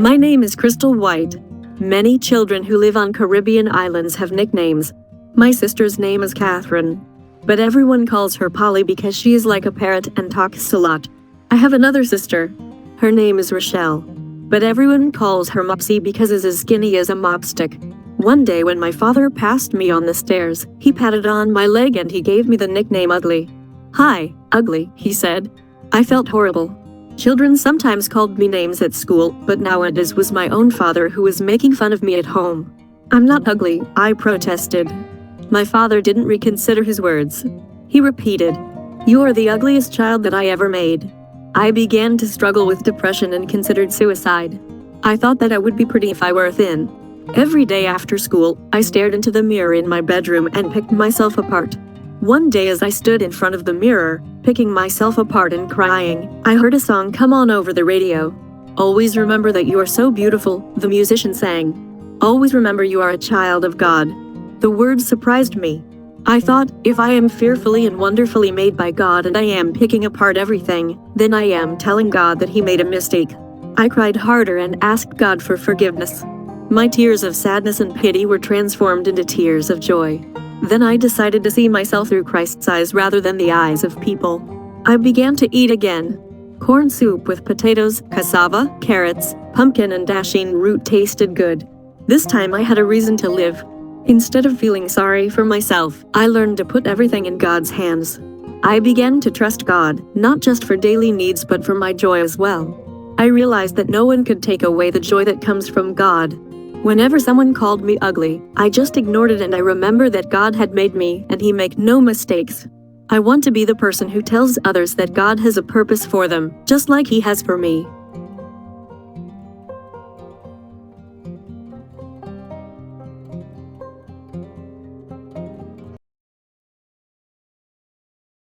My name is Crystal White. Many children who live on Caribbean islands have nicknames. My sister's name is Catherine, but everyone calls her Polly because she is like a parrot and talks a lot. I have another sister. Her name is Rochelle, but everyone calls her Mopsy because is as skinny as a mopstick. One day when my father passed me on the stairs, he patted on my leg and he gave me the nickname Ugly. "Hi, Ugly," he said. I felt horrible. Children sometimes called me names at school, but now it was my own father who was making fun of me at home. "I'm not ugly," I protested. My father didn't reconsider his words. He repeated, "You are the ugliest child that I ever made." I began to struggle with depression and considered suicide. I thought that I would be pretty if I were thin. Every day after school, I stared into the mirror in my bedroom and picked myself apart. One day as I stood in front of the mirror, picking myself apart and crying, I heard a song come on over the radio. "Always remember that you are so beautiful," the musician sang. "Always remember you are a child of God." The words surprised me. I thought, if I am fearfully and wonderfully made by God and I am picking apart everything, then I am telling God that He made a mistake. I cried harder and asked God for forgiveness. My tears of sadness and pity were transformed into tears of joy. Then I decided to see myself through Christ's eyes rather than the eyes of people. I began to eat again. Corn soup with potatoes, cassava, carrots, pumpkin and dasheen root tasted good. This time I had a reason to live. Instead of feeling sorry for myself, I learned to put everything in God's hands. I began to trust God, not just for daily needs but for my joy as well. I realized that no one could take away the joy that comes from God. Whenever someone called me ugly, I just ignored it and I remember that God had made me and He make no mistakes. I want to be the person who tells others that God has a purpose for them, just like He has for me.